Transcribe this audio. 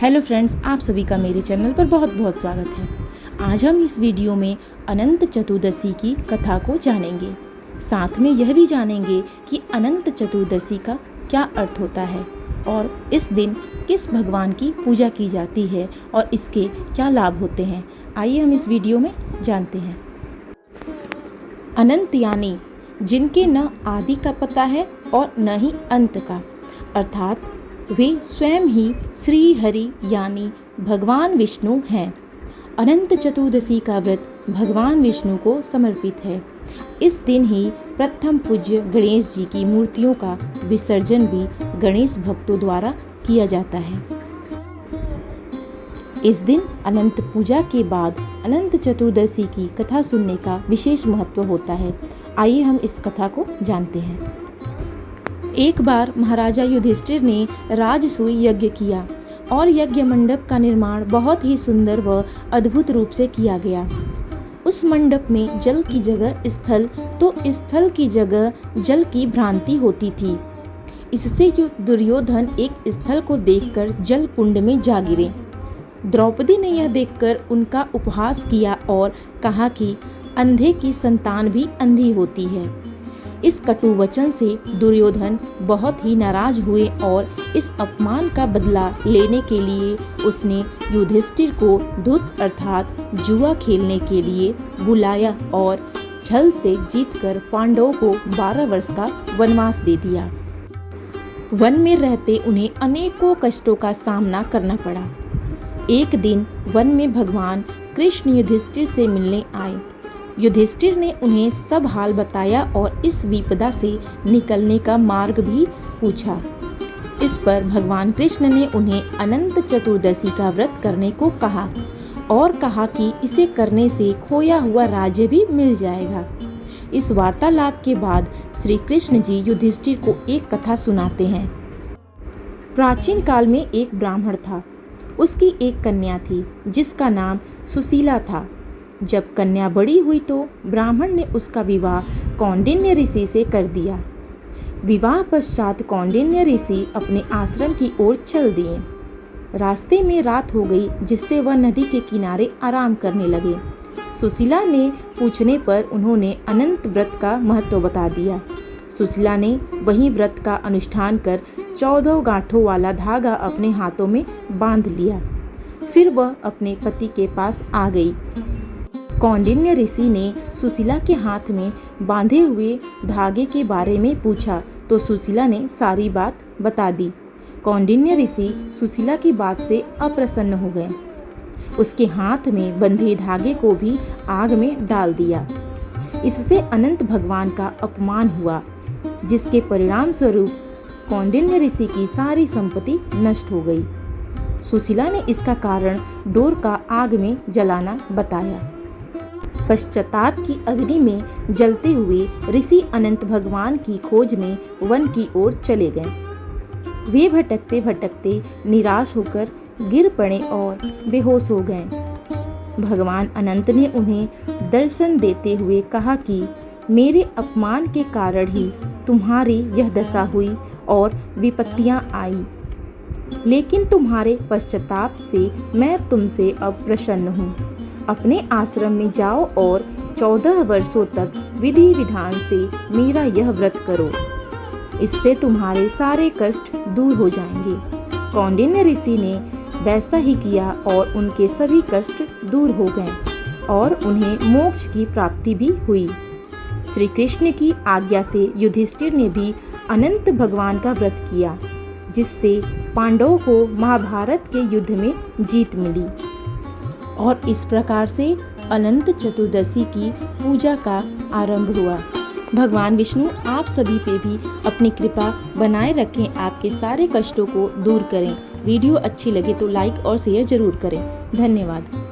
Hello friends, आप सभी का मेरे चैनल पर बहुत बहुत स्वागत है। आज हम इस वीडियो में अनंत चतुर्दशी की कथा को जानेंगे। साथ में यह भी जानेंगे कि अनंत चतुर्दशी का क्या अर्थ होता है और इस दिन किस भगवान की पूजा की जाती है और इसके क्या लाभ होते हैं। आइए हम इस वीडियो में जानते हैं। अनंत यानी जिनके न आदि का पता है और न ही अंत का, अर्थात वे स्वयं ही श्री हरि यानी भगवान विष्णु हैं। अनंत चतुर्दशी का व्रत भगवान विष्णु को समर्पित है। इस दिन ही प्रथम पूज्य गणेश जी की मूर्तियों का विसर्जन भी गणेश भक्तों द्वारा किया जाता है। इस दिन अनंत पूजा के बाद अनंत चतुर्दशी की कथा सुनने का विशेष महत्व होता है। आइए हम इस कथा को जानते हैं। एक बार महाराजा युधिष्ठिर ने राजसूय यज्ञ किया और यज्ञ मंडप का निर्माण बहुत ही सुंदर व अद्भुत रूप से किया गया। उस मंडप में जल की जगह स्थल तो स्थल की जगह जल की भ्रांति होती थी। इससे दुर्योधन एक स्थल को देखकर जल कुंड में जा गिरे। द्रौपदी ने यह देखकर उनका उपहास किया और कहा कि अंधे की संतान भी अंधी होती है। इस कटु वचन से दुर्योधन बहुत ही नाराज हुए और इस अपमान का बदला लेने के लिए उसने युधिष्ठिर को धूत अर्थात जुआ खेलने के लिए बुलाया और छल से जीतकर पांडवों को 12 वर्ष का वनवास दे दिया। वन में रहते उन्हें अनेकों कष्टों का सामना करना पड़ा। एक दिन वन में भगवान कृष्ण युधिष्ठिर से मिलने आए। युधिष्ठिर ने उन्हें सब हाल बताया और इस विपदा से निकलने का मार्ग भी पूछा। इस पर भगवान कृष्ण ने उन्हें अनंत चतुर्दशी का व्रत करने को कहा और कहा कि इसे करने से खोया हुआ राज्य भी मिल जाएगा। इस वार्तालाप के बाद श्री कृष्ण जी युधिष्ठिर को एक कथा सुनाते हैं। प्राचीन काल में एक ब्राह्मण था। उसकी एक कन्या थी जिसका नाम सुशीला था। जब कन्या बड़ी हुई तो ब्राह्मण ने उसका विवाह कौंडिन्य ऋषि से कर दिया। विवाह पश्चात कौंडिन्य ऋषि अपने आश्रम की ओर चल दिए। रास्ते में रात हो गई, जिससे वह नदी के किनारे आराम करने लगे। सुशीला ने पूछने पर उन्होंने अनंत व्रत का महत्व बता दिया। सुशीला ने वही व्रत का अनुष्ठान कर 14 गांठों वाला धागा अपने हाथों में बांध लिया। फिर वह अपने पति के पास आ गई। कौंडिन्य ऋषि ने सुशीला के हाथ में बांधे हुए धागे के बारे में पूछा तो सुशीला ने सारी बात बता दी। कौंडिन्य ऋषि सुशीला की बात से अप्रसन्न हो गए। उसके हाथ में बंधे धागे को भी आग में डाल दिया। इससे अनंत भगवान का अपमान हुआ, जिसके परिणाम स्वरूप कौंडिन्य ऋषि की सारी संपत्ति नष्ट हो गई। सुशीला ने इसका कारण डोर का आग में जलाना बताया। पश्चाताप की अग्नि में जलते हुए ऋषि अनंत भगवान की खोज में वन की ओर चले गए। वे भटकते भटकते निराश होकर गिर पड़े और बेहोश हो गए। भगवान अनंत ने उन्हें दर्शन देते हुए कहा कि मेरे अपमान के कारण ही तुम्हारी यह दशा हुई और विपत्तियां आई, लेकिन तुम्हारे पश्चाताप से मैं तुमसे अब प्रसन्न हूँ। अपने आश्रम में जाओ और 14 वर्षों तक विधि विधान से मेरा यह व्रत करो। इससे तुम्हारे सारे कष्ट दूर हो जाएंगे। कौंडिन्य ऋषि ने वैसा ही किया और उनके सभी कष्ट दूर हो गए और उन्हें मोक्ष की प्राप्ति भी हुई। श्री कृष्ण की आज्ञा से युधिष्ठिर ने भी अनंत भगवान का व्रत किया, जिससे पांडवों को महाभारत के युद्ध में जीत मिली। और इस प्रकार से अनंत चतुर्दशी की पूजा का आरंभ हुआ। भगवान विष्णु आप सभी पे भी अपनी कृपा बनाए रखें, आपके सारे कष्टों को दूर करें। वीडियो अच्छी लगे तो लाइक और शेयर जरूर करें। धन्यवाद।